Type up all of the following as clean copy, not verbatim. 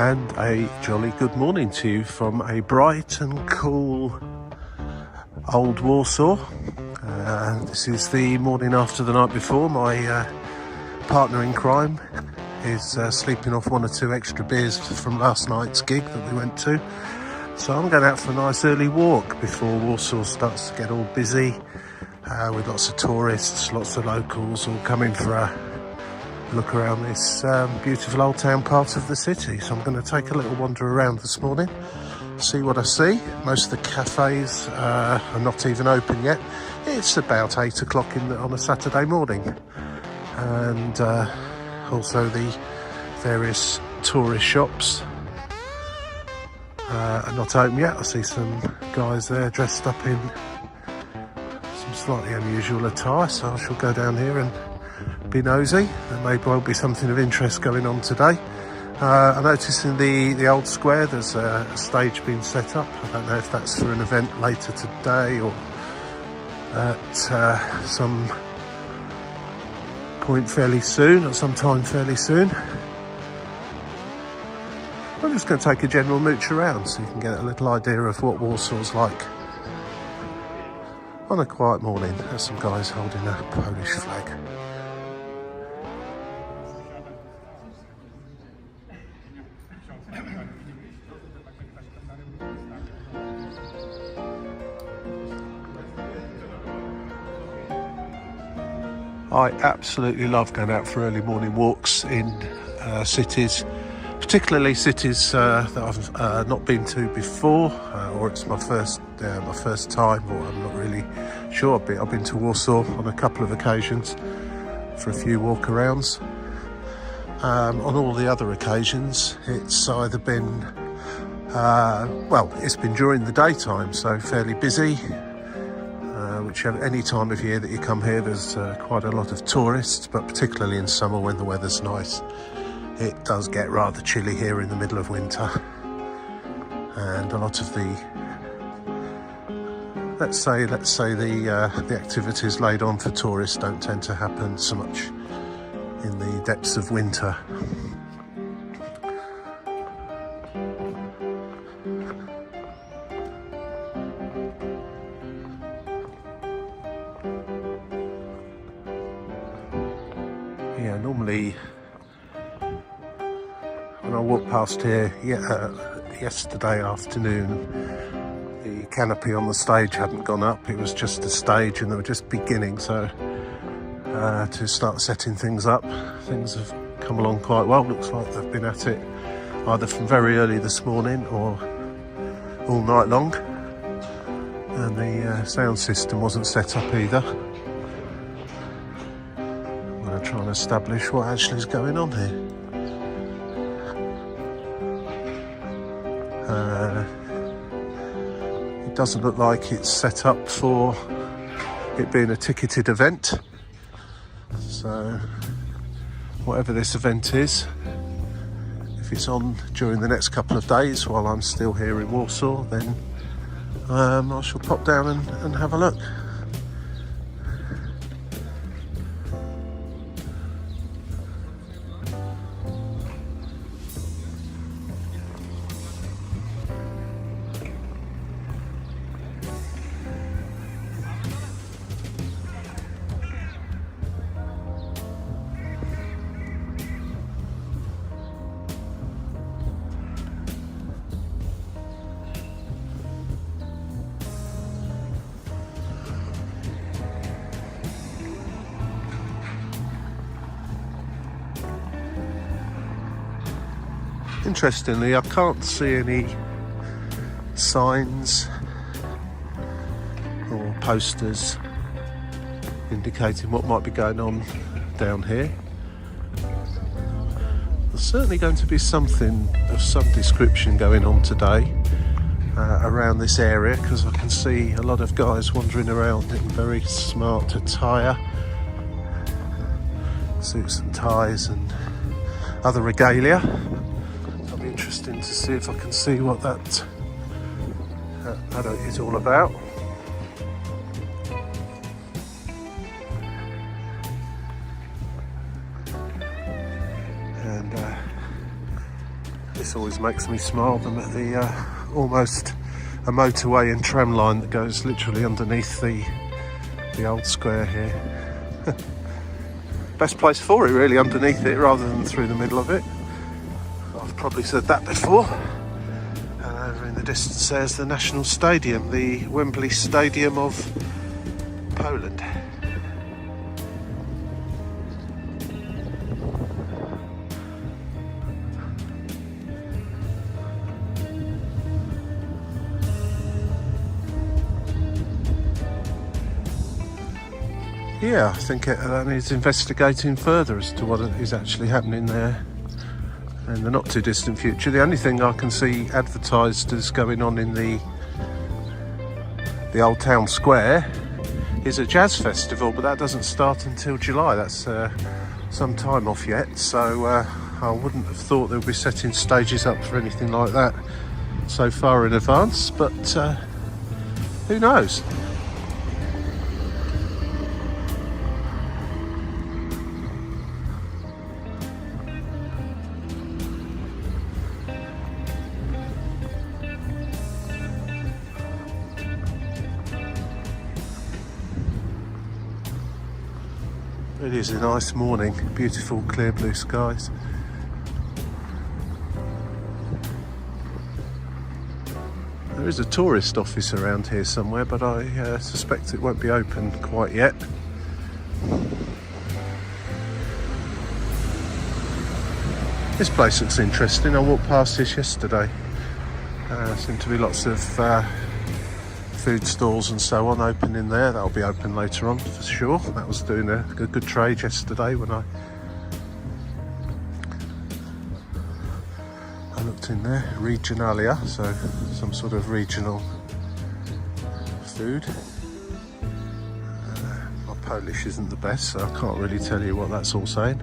And a jolly good morning to you from a bright and cool old Warsaw. This is the morning after the night before. My partner in crime is sleeping off one or two extra beers from last night's gig that we went to. So I'm going out for a nice early walk before Warsaw starts to get all busy with lots of tourists, lots of locals all coming for a look around this beautiful old town part of the city. So I'm going to take a little wander around this morning, see what I see. Most of the cafes are not even open yet. It's about 8 o'clock on a Saturday morning, and also the various tourist shops are not open yet. I see some guys there dressed up in some slightly unusual attire, so I shall go down here and be nosy. There may well be something of interest going on today. I noticed in the old square there's a stage being set up. I don't know if that's for an event later today or at some point fairly soon, or sometime fairly soon. I'm just going to take a general mooch around so you can get a little idea of what Warsaw's like on a quiet morning. There's some guys holding a Polish flag. I absolutely love going out for early morning walks in cities, particularly cities that I've not been to before, or it's my first time, or I'm not really sure. I've been to Warsaw on a couple of occasions for a few walk-arounds. On all the other occasions, it's either been it's been during the daytime, so fairly busy. Any time of year that you come here, there's quite a lot of tourists, but particularly in summer when the weather's nice, it does get rather chilly here in the middle of winter, and a lot of the let's say the activities laid on for tourists don't tend to happen so much in the depths of winter. Yeah, normally when I walked past here yesterday afternoon, the canopy on the stage hadn't gone up. It was just a stage and they were just beginning, so to start setting things up. Things have come along quite well. Looks like they've been at it either from very early this morning or all night long, and the sound system wasn't set up either. Trying to establish what actually is going on here. It doesn't look like it's set up for it being a ticketed event, so whatever this event is, if it's on during the next couple of days while I'm still here in Warsaw, then I shall pop down and have a look. Interestingly, I can't see any signs or posters indicating what might be going on down here. There's certainly going to be something of some description going on today around this area, because I can see a lot of guys wandering around in very smart attire, suits and ties and other regalia. It'll be interesting to see if I can see what that is all about. And This always makes me smile, them at the almost a motorway and tram line that goes literally underneath the old square here. Best place for it really, underneath it rather than through the middle of it. I've probably said that before. Over in the distance there's the National Stadium, the Wembley Stadium of Poland. Yeah, I think that needs investigating further as to what is actually happening there in the not too distant future. The only thing I can see advertised as going on in the old town square is a jazz festival, but that doesn't start until July. That's some time off yet, so I wouldn't have thought they would be setting stages up for anything like that so far in advance, but who knows? It is a nice morning, beautiful clear blue skies. There is a tourist office around here somewhere, but I suspect it won't be open quite yet. This place looks interesting. I walked past this yesterday. Seem to be lots of food stalls and so on open in there. That'll be open later on for sure. That was doing a good trade yesterday when I looked in there. Regionalia, so some sort of regional food. My Polish isn't the best, so I can't really tell you what that's all saying.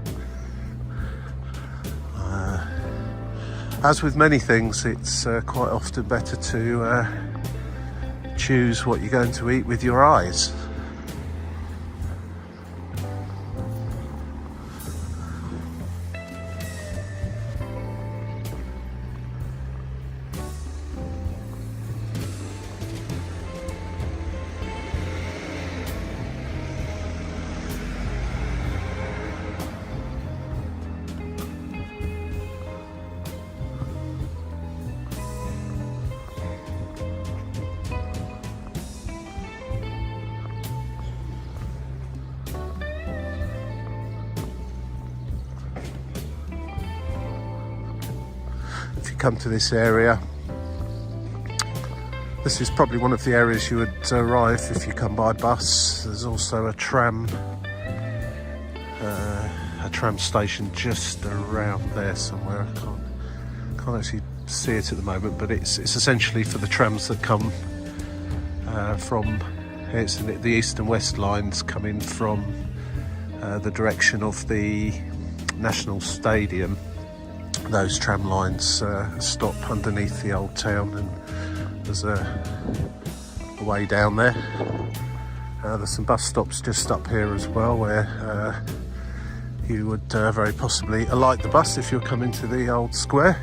As with many things, it's quite often better to choose what you're going to eat with your eyes. Come to this area. This is probably one of the areas you would arrive if you come by bus. There's also a tram station just around there somewhere. I can't actually see it at the moment, but it's essentially for the trams that come from it's the east and west lines coming from the direction of the National Stadium. Those tram lines stop underneath the old town, and there's a way down there. There's some bus stops just up here as well where you would very possibly alight the bus if you're coming to the old square.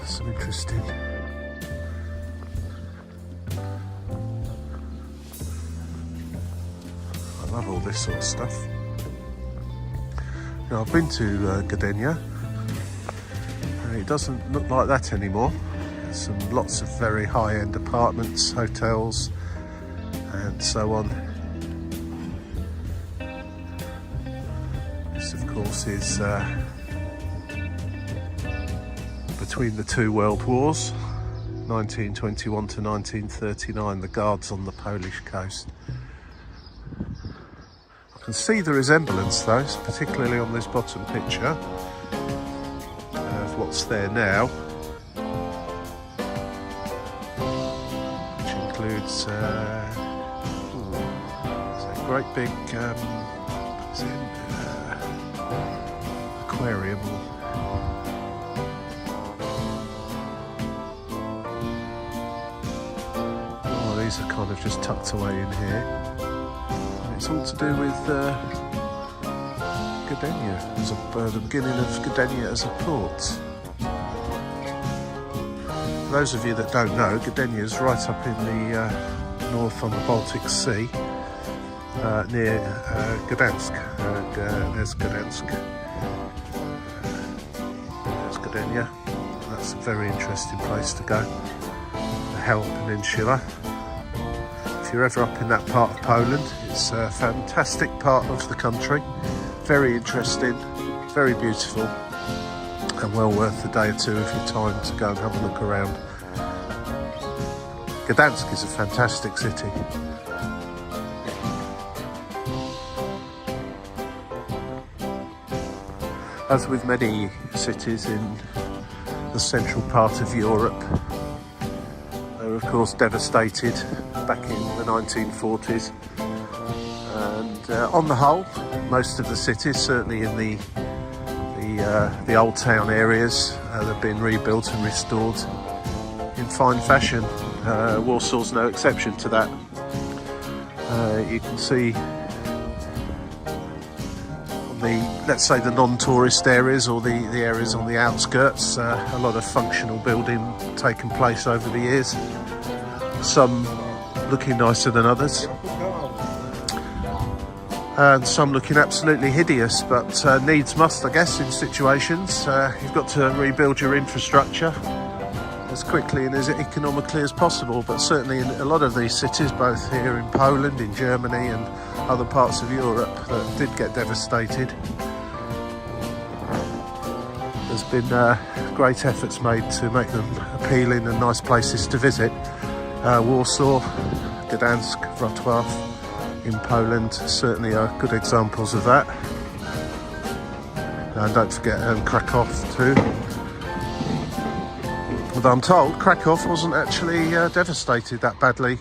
Some interesting I love all this sort of stuff. Now, I've been to Gdynia, and it doesn't look like that anymore. There's lots of very high-end apartments, hotels, and so on. This, of course, is between the two world wars, 1921 to 1939, the Guards on the Polish coast. I can see the resemblance though, particularly on this bottom picture of what's there now, which includes it's a great big aquarium. Oh, these are kind of just tucked away in here. It's all to do with Gdynia, as the beginning of Gdynia as a port. For those of you that don't know, Gdynia is right up in the north on the Baltic Sea, near Gdansk. There's Gdansk. There's Gdynia. That's a very interesting place to go. The Hel Peninsula. If you're ever up in that part of Poland, it's a fantastic part of the country. Very interesting, very beautiful, and well worth a day or two of your time to go and have a look around. Gdansk is a fantastic city. As with many cities in the central part of Europe, they were of course devastated back in the 1940s, and on the whole, most of the cities, certainly in the old town areas, they've been rebuilt and restored in fine fashion. Warsaw's no exception to that. You can see on the, let's say, the non-tourist areas or the areas on the outskirts, a lot of functional building taken place over the years, some looking nicer than others, and some looking absolutely hideous, but needs must, I guess, in situations. You've got to rebuild your infrastructure as quickly and as economically as possible, but certainly in a lot of these cities, both here in Poland, in Germany and other parts of Europe that did get devastated, there's been great efforts made to make them appealing and nice places to visit. Warsaw, Gdansk, Wrocław in Poland certainly are good examples of that. And don't forget Krakow too. Although I'm told Krakow wasn't actually devastated that badly.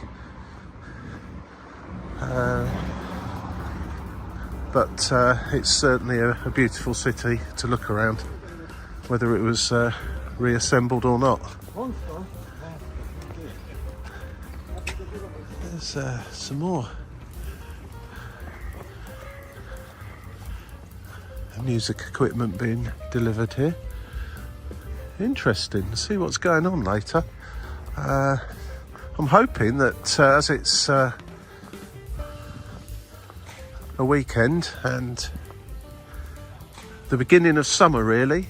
But it's certainly a beautiful city to look around, whether it was reassembled or not. There's some more music equipment being delivered here. Interesting to see what's going on later. I'm hoping that as it's a weekend and the beginning of summer really,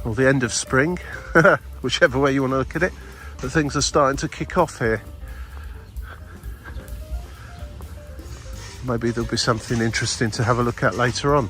or the end of spring, whichever way you want to look at it, that things are starting to kick off here. Maybe there'll be something interesting to have a look at later on.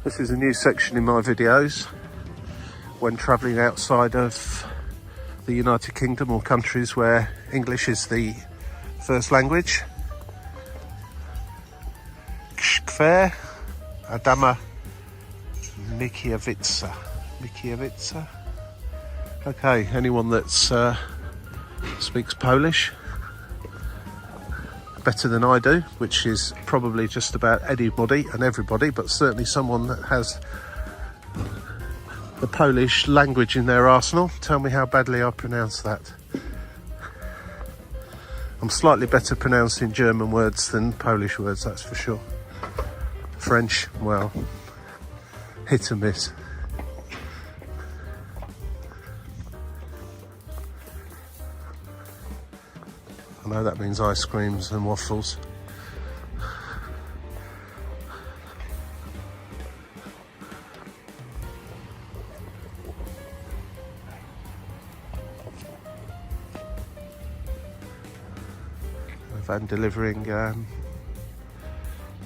This is a new section in my videos when travelling outside of the United Kingdom or countries where English is the first language. Kwer Adama Mickiewicza. Okay, anyone that speaks Polish better than I do, which is probably just about anybody and everybody, but certainly someone that has the Polish language in their arsenal, tell me how badly I pronounce that. I'm slightly better pronouncing German words than Polish words, that's for sure. French, well, hit and miss. I know that means ice creams and waffles. A van delivering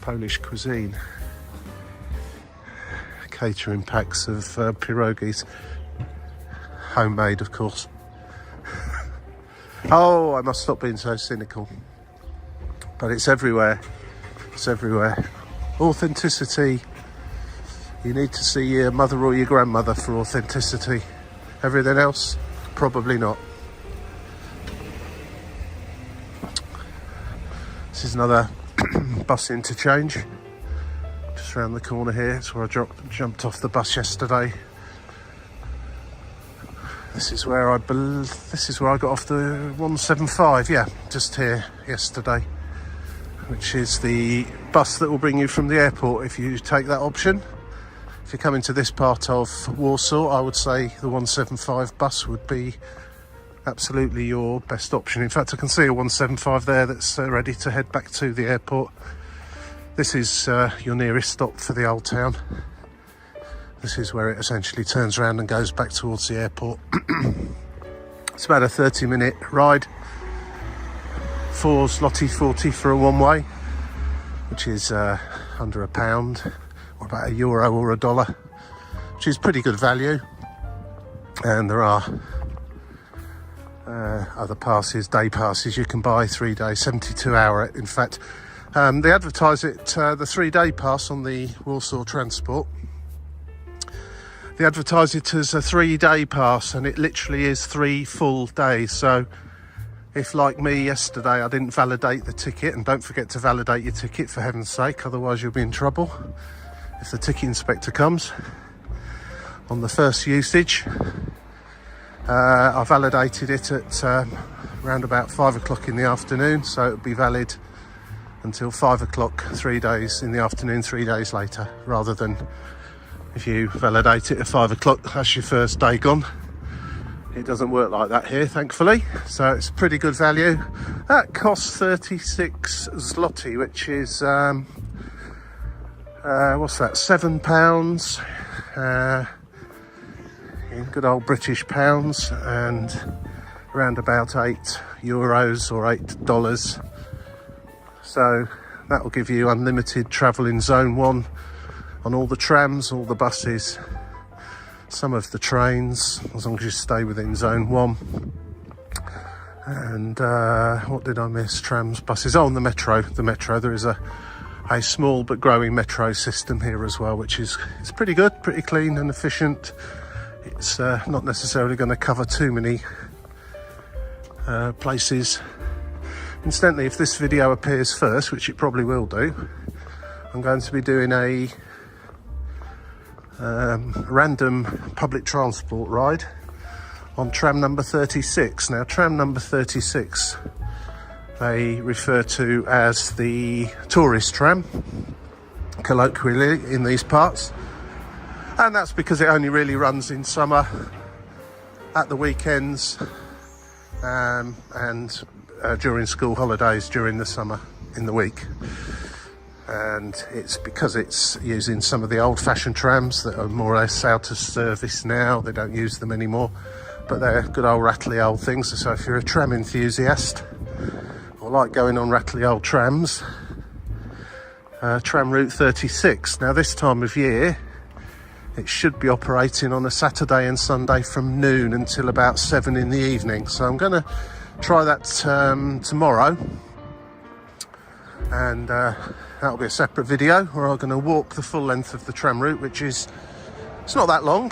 Polish cuisine, catering packs of pierogies, homemade of course. Oh, I must stop being so cynical. But it's everywhere. It's everywhere. Authenticity. You need to see your mother or your grandmother for authenticity. Everything else, probably not. This is another bus interchange just around the corner here. It's where I jumped off the bus yesterday. This is where I got off the 175, yeah, just here yesterday, which is the bus that will bring you from the airport if you take that option. If you're coming to this part of Warsaw, I would say the 175 bus would be absolutely your best option. In fact, I can see a 175 there that's ready to head back to the airport. This is your nearest stop for the old town. This is where it essentially turns around and goes back towards the airport. It's about a 30-minute ride. 4 zloty 40 for a one-way, which is under £1, or about €1 or $1, which is pretty good value. And there are other passes, day passes you can buy, 3 day, 72 hour. In fact, they advertise it, the 3-day pass on the Warsaw Transport. They advertise it as a 3-day pass, and it literally is 3 full days. So if, like me yesterday, I didn't validate the ticket, and don't forget to validate your ticket for heaven's sake, otherwise you'll be in trouble if the ticket inspector comes. On the first usage, I validated it at around about 5 o'clock in the afternoon, so it would be valid until 5 o'clock 3 days in the afternoon, 3 days later, rather than if you validate it at 5 o'clock, that's your first day gone. It doesn't work like that here, thankfully, so it's pretty good value. That costs 36 zloty, which is what's that, £7 in good old British pounds, and around about €8 or $8. So that will give you unlimited travel in Zone 1 on all the trams, all the buses, some of the trains, as long as you stay within Zone 1. And what did I miss? Trams, buses. Oh, and the metro. There is a small but growing metro system here as well, which is pretty good, pretty clean and efficient. It's not necessarily going to cover too many places. Incidentally, if this video appears first, which it probably will do, I'm going to be doing a random public transport ride on tram number 36. Now, tram number 36 they refer to as the tourist tram, colloquially, in these parts, and that's because it only really runs in summer, at the weekends, and during school holidays during the summer in the week. And it's because it's using some of the old-fashioned trams that are more or less out of service now. They don't use them anymore, but they're good old rattly old things. So if you're a tram enthusiast or like going on rattly old trams, tram route 36. Now, this time of year it should be operating on a Saturday and Sunday from noon until about 7 in the evening. So I'm going to try that tomorrow, and that'll be a separate video where I'm going to walk the full length of the tram route, which it's not that long.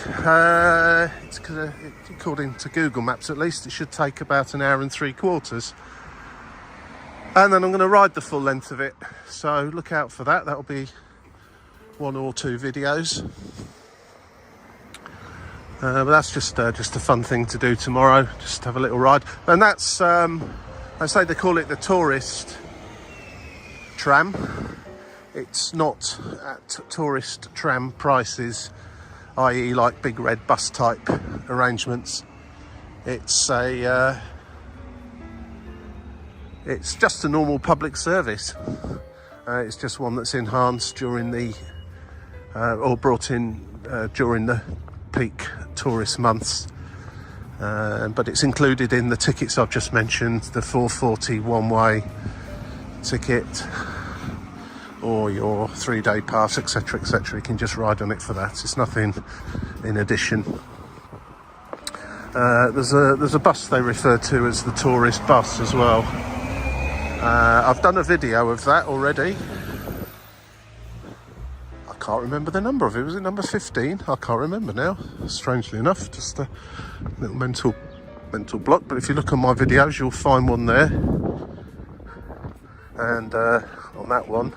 It's according to Google Maps, at least, it should take about 1 hour and 3/4. And then I'm going to ride the full length of it, so look out for that. That'll be 1 or 2 videos. But that's just a fun thing to do tomorrow, just have a little ride. And that's, I say they call it the tourist tram. It's not at tourist tram prices, i.e. like big red bus type arrangements. It's just a normal public service. It's just one that's enhanced during the or brought in during the peak tourist months, but it's included in the tickets I've just mentioned, the 440 one-way ticket or your 3-day pass, etc, etc. You can just ride on it for that. It's nothing in addition. There's a bus they refer to as the tourist bus as well. I've done a video of that already. I can't remember the number of it. Was it number 15? I can't remember now, strangely enough. Just a little mental block. But if you look on my videos, you'll find one there. and on that one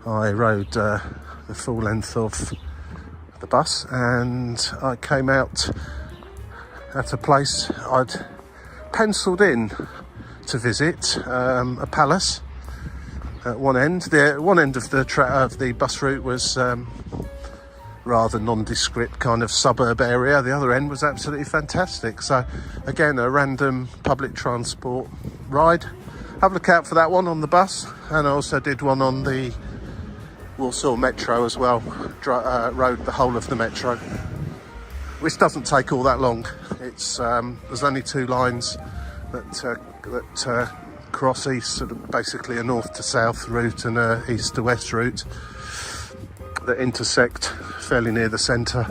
I rode the full length of the bus, and I came out at a place I'd penciled in to visit, a palace at one end. The one end of the bus route was rather nondescript kind of suburb area. The other end was absolutely fantastic. So again, a random public transport ride. Have a look out for that one on the bus, and I also did one on the Warsaw Metro as well. Rode the whole of the Metro, which doesn't take all that long. It's there's only two lines that cross east, sort of basically a north to south route and a east to west route that intersect fairly near the centre,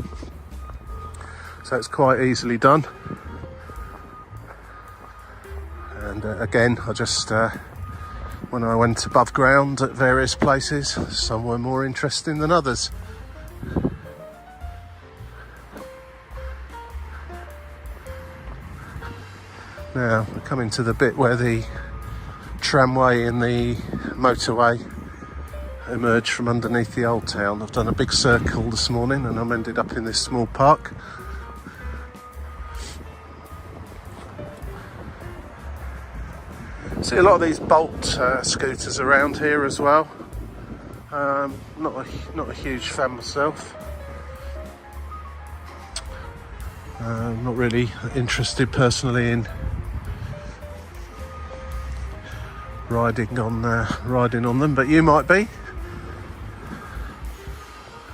so it's quite easily done. And again, I just when I went above ground at various places, some were more interesting than others. Now we're coming to the bit where the tramway and the motorway emerge from underneath the old town. I've done a big circle this morning and I'm ended up in this small park. See a lot of these Bolt scooters around here as well. Not a huge fan myself. Not really interested personally in riding on them, but you might be.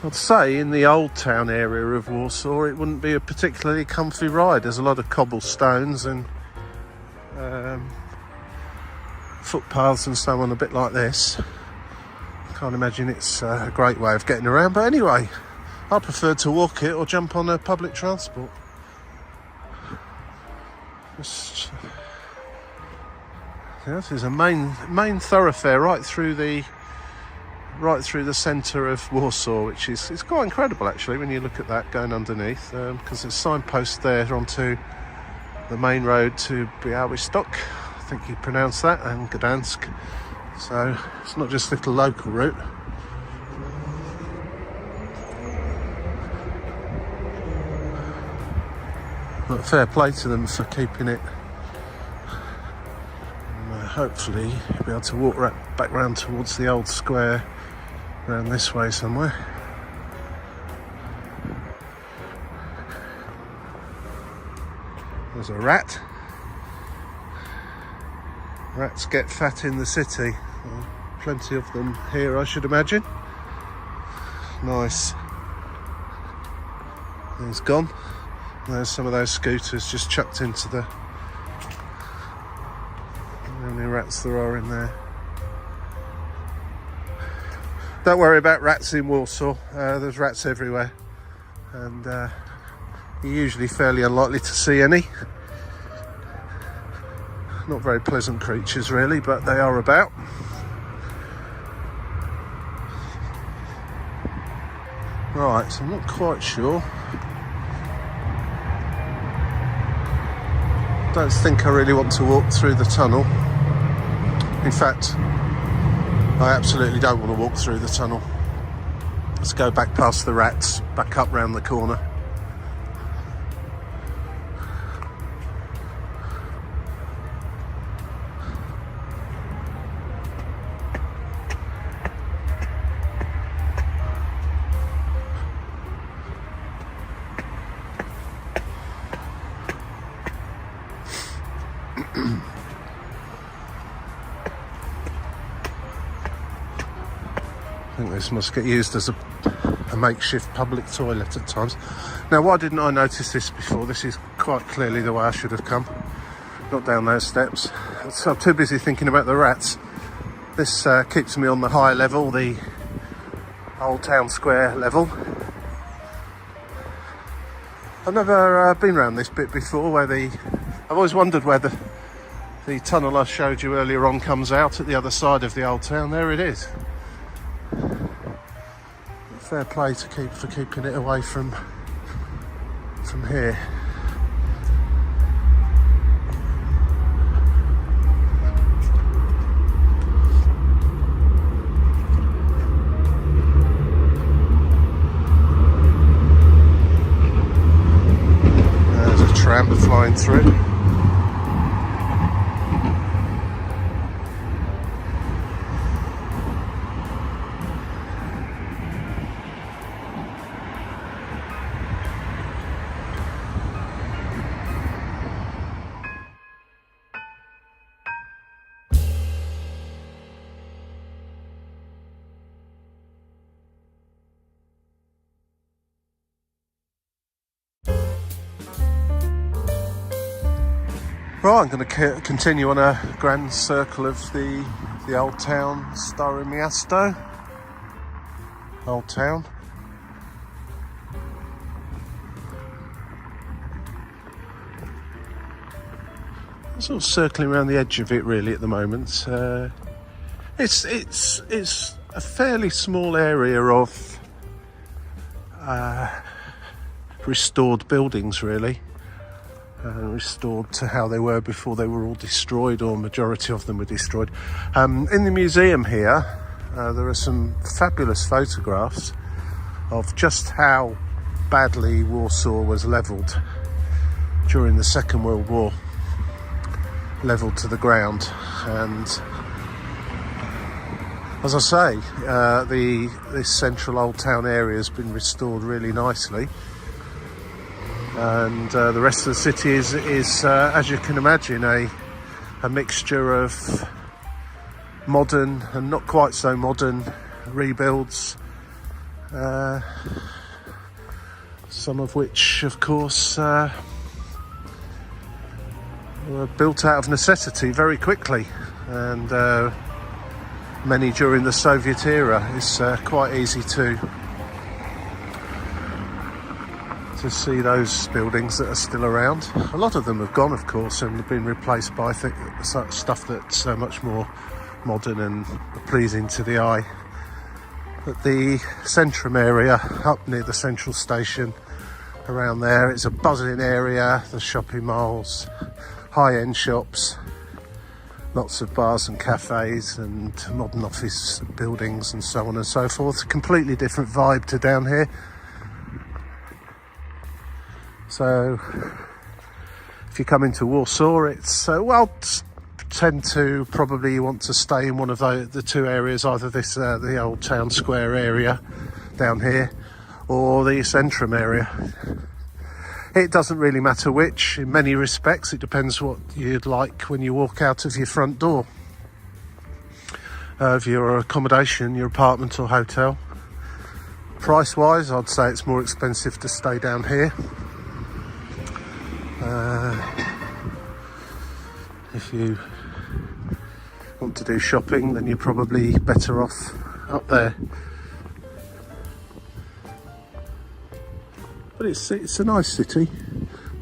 I'd say in the old town area of Warsaw it wouldn't be a particularly comfy ride. There's a lot of cobblestones and footpaths and so on, a bit like this. Can't imagine it's a great way of getting around, but anyway, I prefer to walk it or jump on a public transport. This is a main thoroughfare right through the centre of Warsaw, which is quite incredible actually when you look at that going underneath, because there's signposts there onto the main road to Białystok, I think you pronounce that, and Gdansk. So it's not just a little local route. But fair play to them for keeping it. And, hopefully you'll be able to walk back round towards the old square around this way somewhere. There's a rat. Rats get fat in the city. Plenty of them here, I should imagine. Nice. He's gone. There's some of those scooters just chucked into the... How many rats there are in there. Don't worry about rats in Warsaw. There's rats everywhere. And you're usually fairly unlikely to see any. Not very pleasant creatures really, but they are about. Right, so I'm not quite sure. Don't think I really want to walk through the tunnel. In fact, I absolutely don't want to walk through the tunnel. Let's go back past the rats, back up round the corner. I think this must get used as a makeshift public toilet at times. Now, why didn't I notice this before? This is quite clearly the way I should have come. Not down those steps. So I'm too busy thinking about the rats. This keeps me on the high level, the old town square level. I've never been around this bit before where I've always wondered where the tunnel I showed you earlier on comes out at the other side of the old town. There it is. Fair play for keeping it away from here. ramp flying through. Right, I'm going to continue on a grand circle of the old town, Stare Miasto. Old town. I'm sort of circling around the edge of it really at the moment. It's a fairly small area of restored buildings really. Restored to how they were before they were all destroyed, or majority of them were destroyed. In the museum here, there are some fabulous photographs of just how badly Warsaw was levelled during the Second World War. Levelled to the ground, and as I say, this central old town area has been restored really nicely. And the rest of the city is as you can imagine, a mixture of modern and not quite so modern rebuilds, some of which, of course, were built out of necessity very quickly, and many during the Soviet era. It's quite easy to see those buildings that are still around. A lot of them have gone, of course, and have been replaced by stuff that's much more modern and pleasing to the eye. But the Centrum area, up near the central station, around there, it's a buzzing area. There's shopping malls, high-end shops, lots of bars and cafes and modern office buildings and so on and so forth. Completely different vibe to down here. So if you come into Warsaw, it's tend to probably want to stay in one of the two areas, either the old town square area down here or the Centrum area. It doesn't really matter which. In many respects, it depends what you'd like when you walk out of your front door of your accommodation, your apartment or hotel. Price wise, I'd say it's more expensive to stay down here. If you want to do shopping, then you're probably better off up there. But it's a nice city.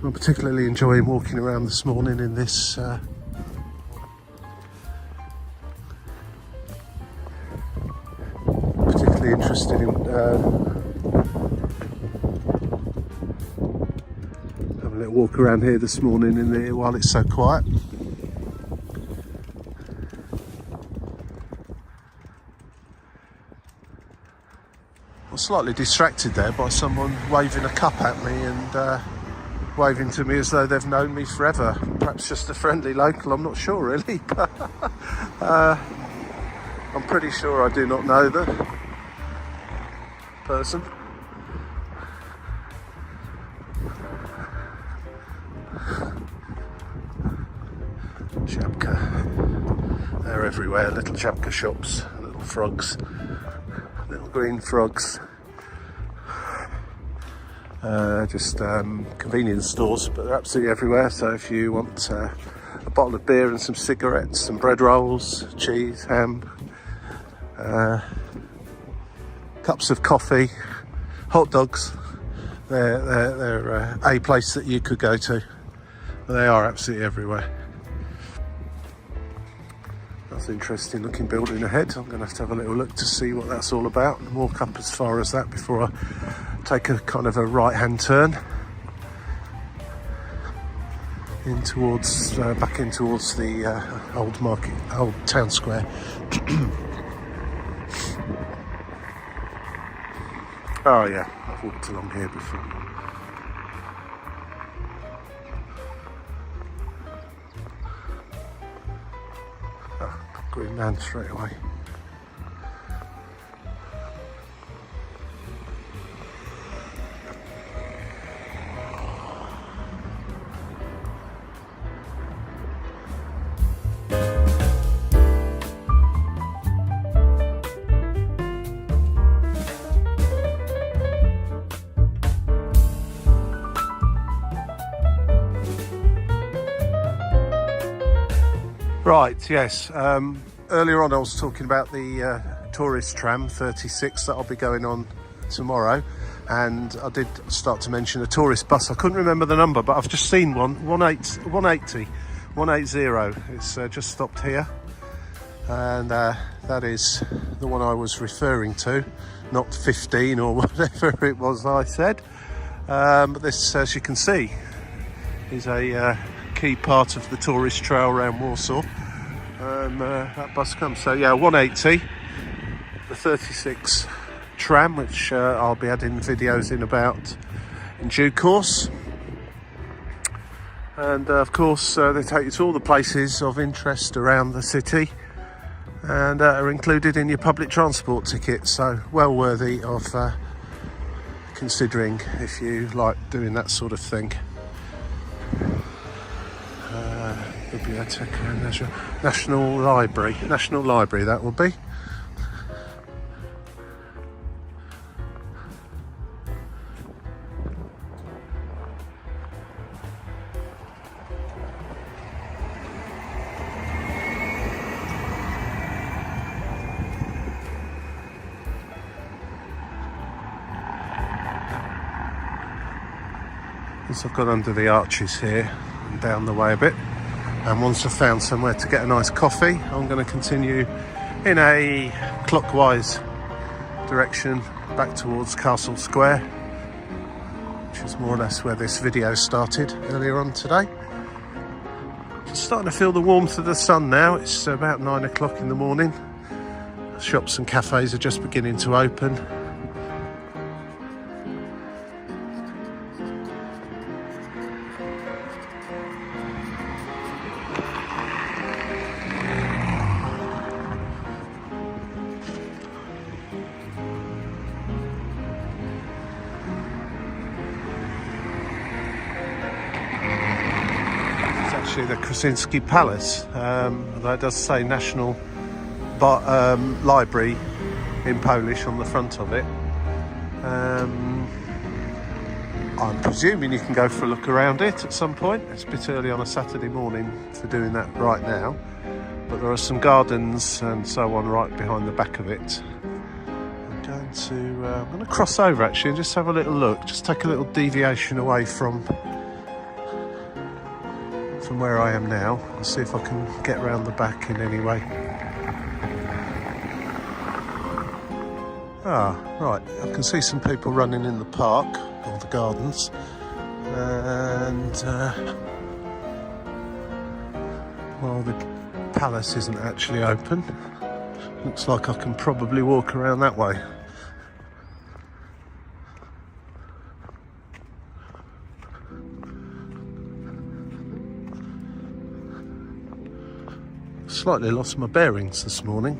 I'm particularly enjoying walking around this morning in this particularly interested in having a little walk around here this morning while it's so quiet. Slightly distracted there by someone waving a cup at me and waving to me as though they've known me forever. Perhaps just a friendly local, I'm not sure really, but I'm pretty sure I do not know the person. Chapka, they're everywhere, little chapka shops, little frogs, little green frogs. Just convenience stores, but they're absolutely everywhere. So if you want a bottle of beer and some cigarettes, some bread rolls, cheese, ham, cups of coffee, hot dogs, they're a place that you could go to. They are absolutely everywhere. That's an interesting looking building ahead. I'm going to have a little look to see what that's all about and walk up as far as that before I take a kind of a right-hand turn in towards back in towards the old market, old town square. Oh yeah, I've walked along here before. Green man straight away. Right, yes. Earlier on I was talking about the tourist tram 36 that I'll be going on tomorrow, and I did start to mention a tourist bus. I couldn't remember the number, but I've just seen one, 180. It's just stopped here, and that is the one I was referring to, not 15 or whatever it was I said. But this, as you can see, is a key part of the tourist trail around Warsaw. That bus comes, so yeah, 180, the 36 tram, which I'll be adding videos in due course, and of course they take you to all the places of interest around the city, and are included in your public transport ticket, so well worthy of considering if you like doing that sort of thing. Biblioteca, National Library that will be. Once I've got under the arches here and down the way a bit, and once I've found somewhere to get a nice coffee, I'm going to continue in a clockwise direction back towards Castle Square, which is more or less where this video started earlier on today. Just starting to feel the warmth of the sun now. It's about 9 o'clock in the morning. Shops and cafes are just beginning to open. The Krasinski Palace, although it does say National Library in Polish on the front of it. I'm presuming you can go for a look around it at some point. It's a bit early on a Saturday morning for doing that right now, but there are some gardens and so on right behind the back of it. I'm going to cross over actually and just have a little look, just take a little deviation away from where I am now, and see if I can get around the back in any way. Right, I can see some people running in the park or the gardens, and while the palace isn't actually open, looks like I can probably walk around that way. Slightly lost my bearings this morning.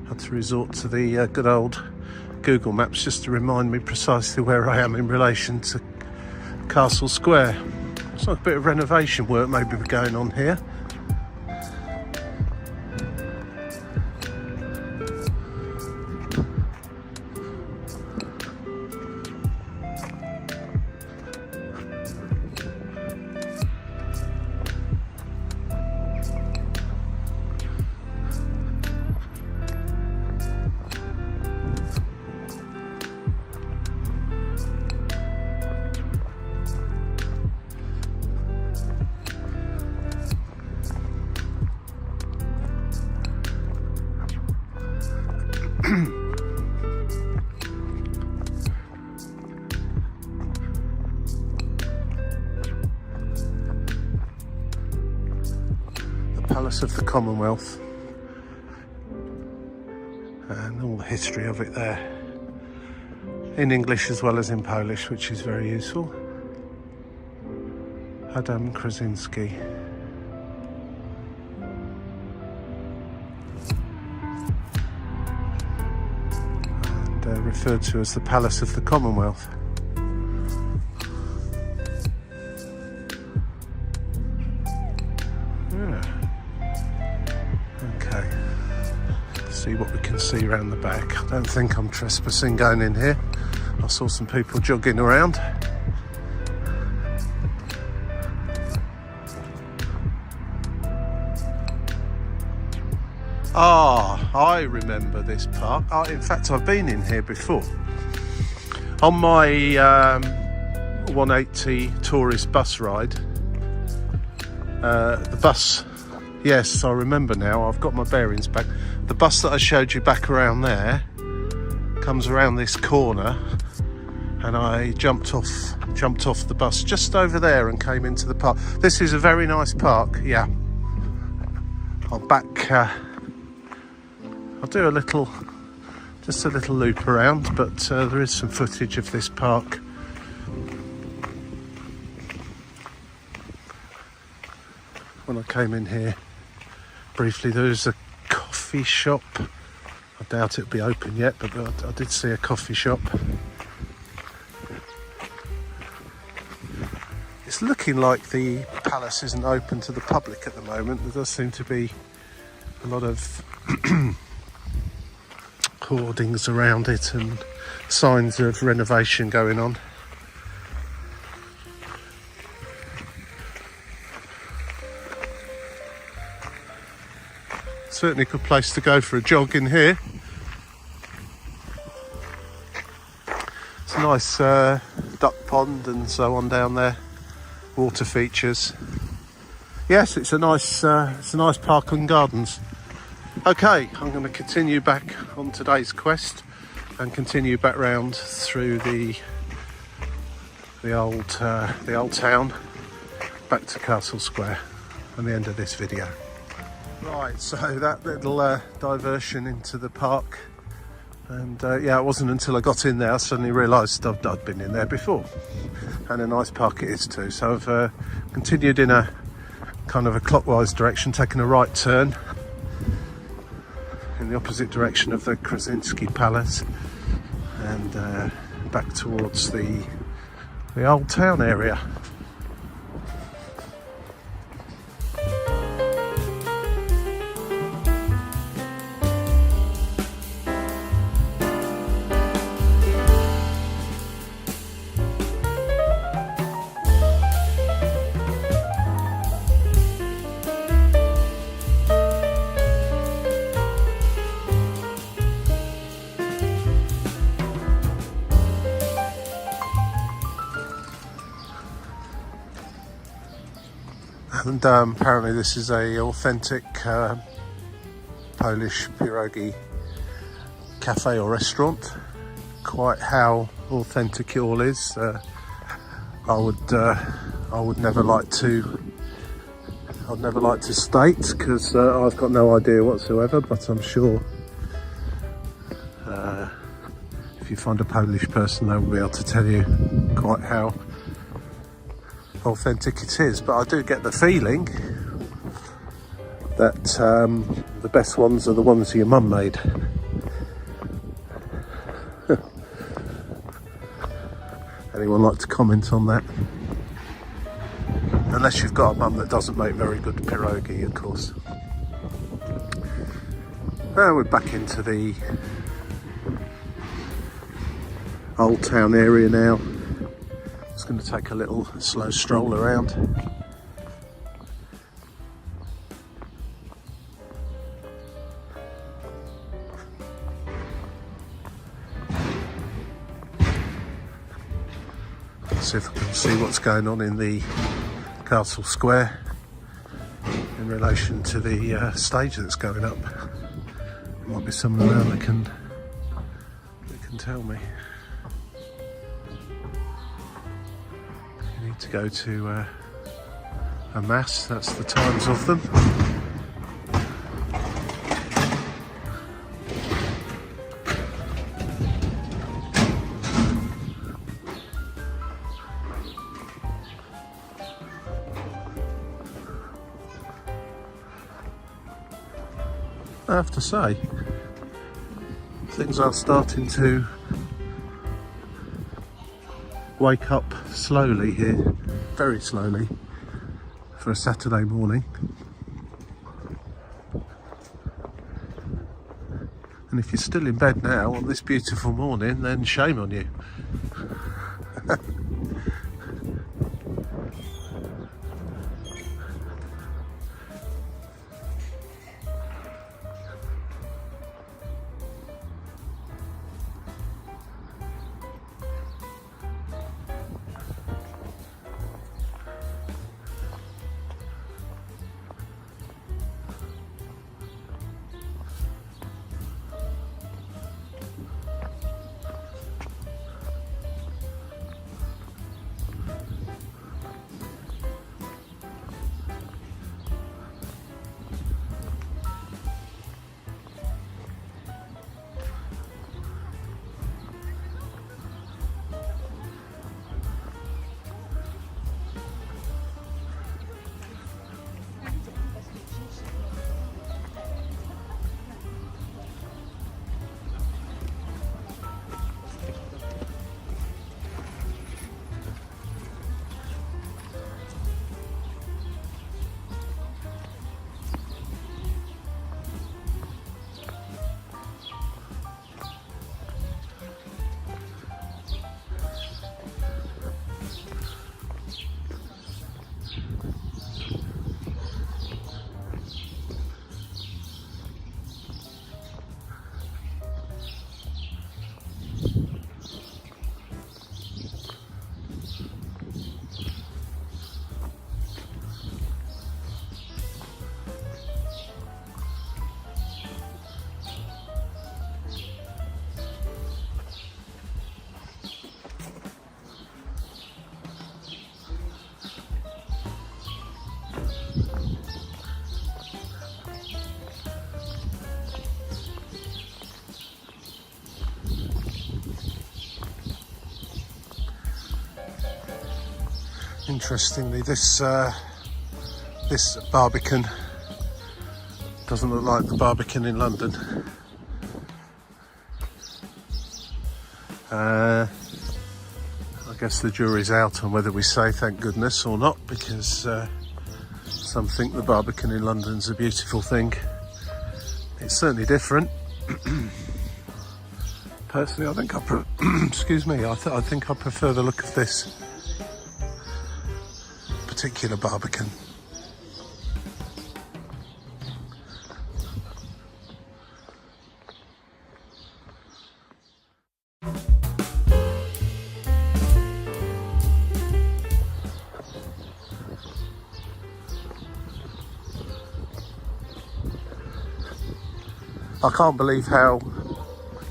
Had to resort to the good old Google Maps just to remind me precisely where I am in relation to Castle Square. It's like a bit of renovation work maybe going on here. Palace of the Commonwealth, and all the history of it there in English as well as in Polish, which is very useful. Adam Krasinski. referred to as the Palace of the Commonwealth. Okay, see what we can see around the back. I don't think I'm trespassing going in here. I saw some people jogging around. Ah, I remember this park. In fact, I've been in here before. On my 180 tourist bus ride, the bus, yes, I remember now, I've got my bearings back. The bus that I showed you back around there comes around this corner, and I jumped off the bus just over there and came into the park. This is a very nice park, yeah. I'll do just a little loop around, but there is some footage of this park. When I came in here briefly, there was a coffee shop. I doubt it'll be open yet, but I did see a coffee shop. It's looking like the palace isn't open to the public at the moment. There does seem to be a lot of hoardings around it and signs of renovation going on. Certainly a good place to go for a jog in here. It's a nice duck pond and so on down there. Water features. Yes, it's a nice park and gardens. Okay, I'm going to continue back on today's quest and continue back round through the old town back to Castle Square and the end of this video. Right, so that little diversion into the park, and yeah, it wasn't until I got in there I suddenly realised I'd been in there before, and a nice park it is too. So I've continued in a kind of a clockwise direction, taking a right turn in the opposite direction of the Krasinski Palace, and back towards the old town area. And apparently this is a authentic Polish pierogi cafe or restaurant. Quite how authentic it all is, I would never like to. I'd never like to state, because I've got no idea whatsoever. But I'm sure if you find a Polish person, they will be able to tell you quite how authentic it is. But I do get the feeling that the best ones are the ones your mum made. Anyone like to comment on that? Unless you've got a mum that doesn't make very good pierogi, of course. Now we're back into the old town area now. Just going to take a little slow stroll around. See if I can see what's going on in the Castle Square in relation to the stage that's going up. There might be someone around that can tell me. You need to go to a mass, that's the times of them. I have to say, things are starting to wake up slowly here, very slowly, for a Saturday morning. And if you're still in bed now on this beautiful morning, then shame on you. Interestingly, this Barbican doesn't look like the Barbican in London. I guess the jury's out on whether we say thank goodness or not, because some think the Barbican in London's a beautiful thing. It's certainly different. Personally, I think excuse me, I think I prefer the look of this particular Barbican. I can't believe how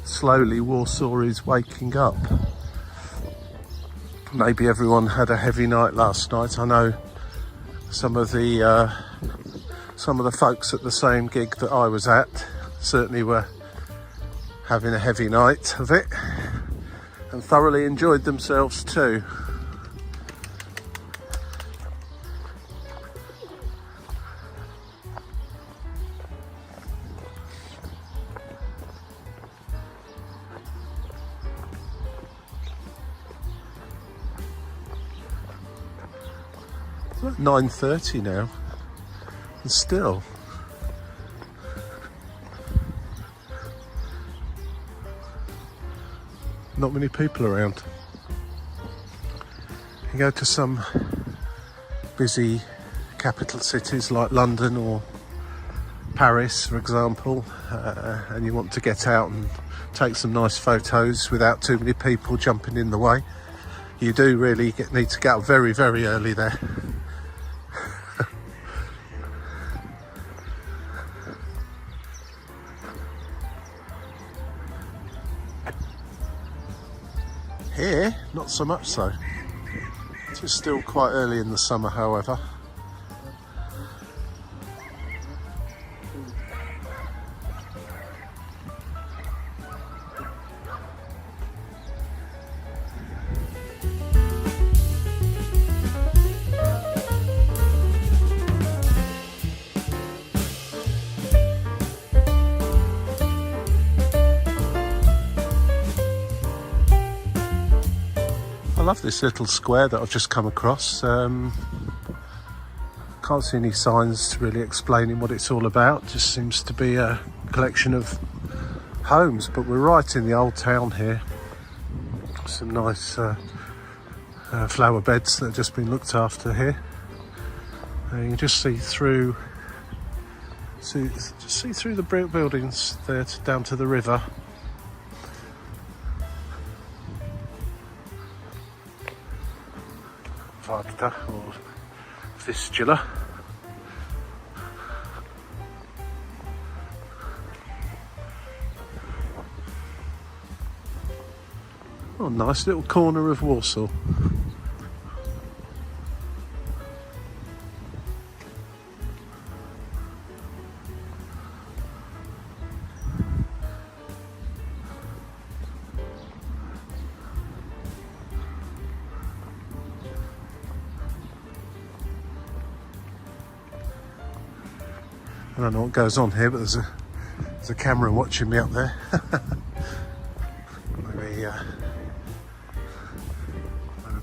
slowly Warsaw is waking up. Maybe everyone had a heavy night last night. I know some of the folks at the same gig that I was at certainly were having a heavy night of it and thoroughly enjoyed themselves too. It's 9:30 now, and still not many people around. You go to some busy capital cities like London or Paris, for example, and you want to get out and take some nice photos without too many people jumping in the way. You do really need to get up very, very early there. Here, not so much so. It's still quite early in the summer, however. love this little square that I've just come across. Can't see any signs really explaining what it's all about. Just seems to be a collection of homes, but we're right in the old town here. Some nice flower beds that have just been looked after here. And you can just see through the brick buildings there down to the river. Vistula or Vistula. Oh, nice little corner of Warsaw. I don't know what goes on here, but there's a camera watching me up there. Maybe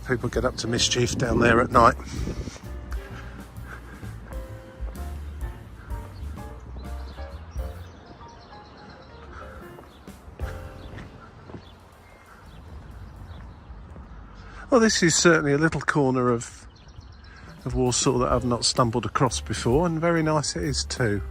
people get up to mischief down there at night. Well, this is certainly a little corner of Warsaw that I've not stumbled across before, and very nice it is too.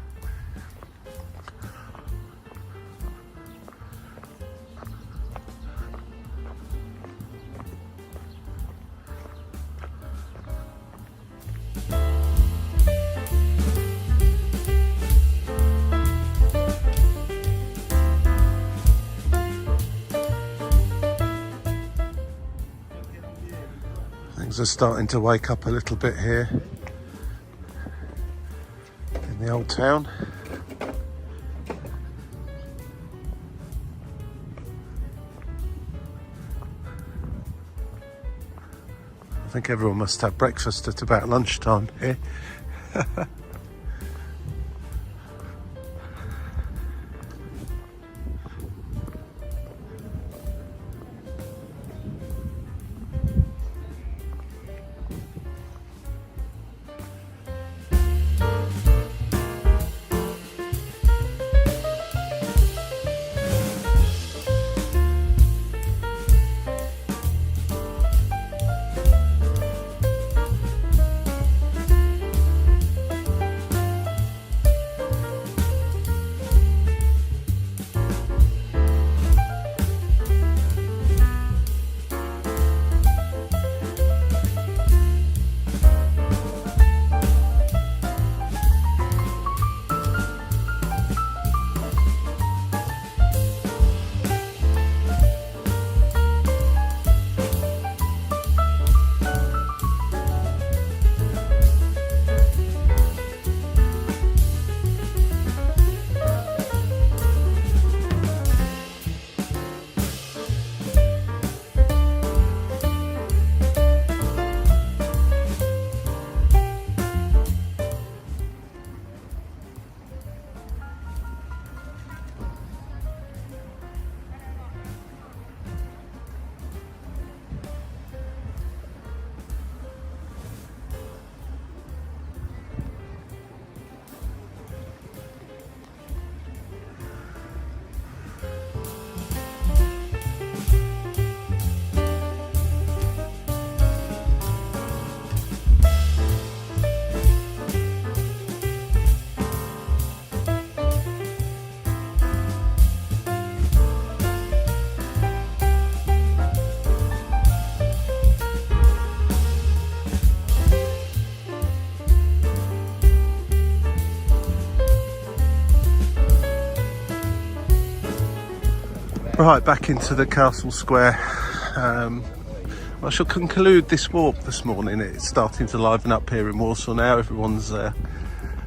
Things are starting to wake up a little bit here in the old town. I think everyone must have breakfast at about lunchtime here. Right, back into the castle square. I shall conclude this walk this morning. It's starting to liven up here in Warsaw now. Everyone's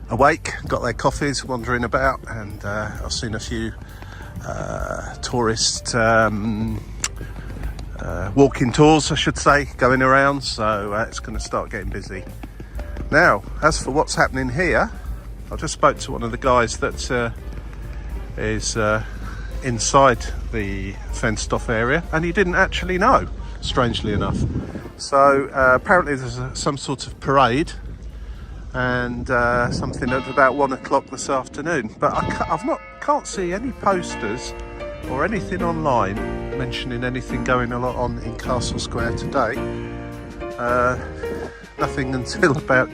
awake, got their coffees, wandering about, and I've seen a few tourist walking tours, I should say, going around, so it's going to start getting busy. Now, as for what's happening here, I just spoke to one of the guys that is inside the fenced off area, and he didn't actually know. strangely enough. So apparently there's some sort of parade and something at about 1 o'clock this afternoon. But can't see any posters or anything online mentioning anything going on in Castle Square today. Nothing until about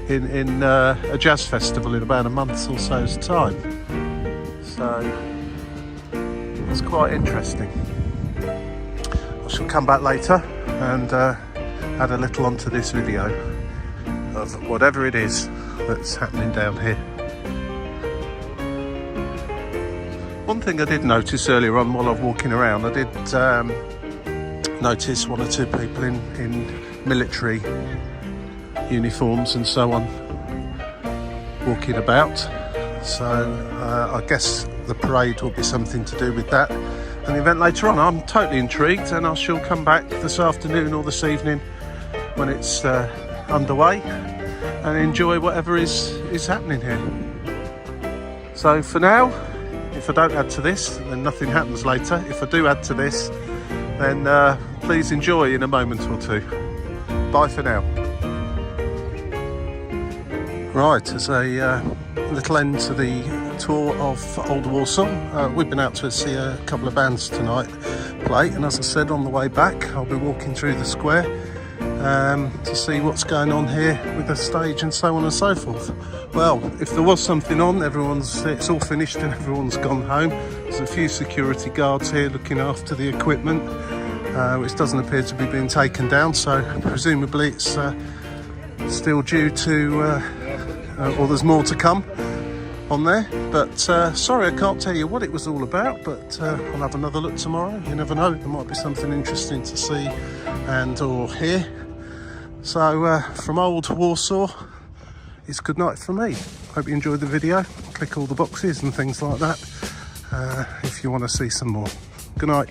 in a jazz festival in about a month or so's time. So it's quite interesting. I shall come back later and add a little onto this video of whatever it is that's happening down here. One thing I did notice earlier on while I was walking around, I did notice 1 or 2 people in military uniforms and so on walking about. So I guess the parade will be something to do with that and the event later on. I'm totally intrigued, and I shall come back this afternoon or this evening when it's underway and enjoy whatever is happening here. So for now, if I don't add to this, then nothing happens later. If I do add to this, then please enjoy in a moment or two. Bye for now. Right, as a little end to the tour of Old Warsaw. We've been out to see a couple of bands tonight play, and as I said, on the way back I'll be walking through the square to see what's going on here with the stage and so on and so forth. Well, if there was something on, it's all finished and everyone's gone home. There's a few security guards here looking after the equipment, which doesn't appear to be being taken down, so presumably it's still due to or there's more to come on there. But sorry, I can't tell you what it was all about, but I'll have another look tomorrow. You never know, there might be something interesting to see and or hear. So from Old Warsaw, it's good night from me. Hope you enjoyed the video. Click all the boxes and things like that if you want to see some more. Good night.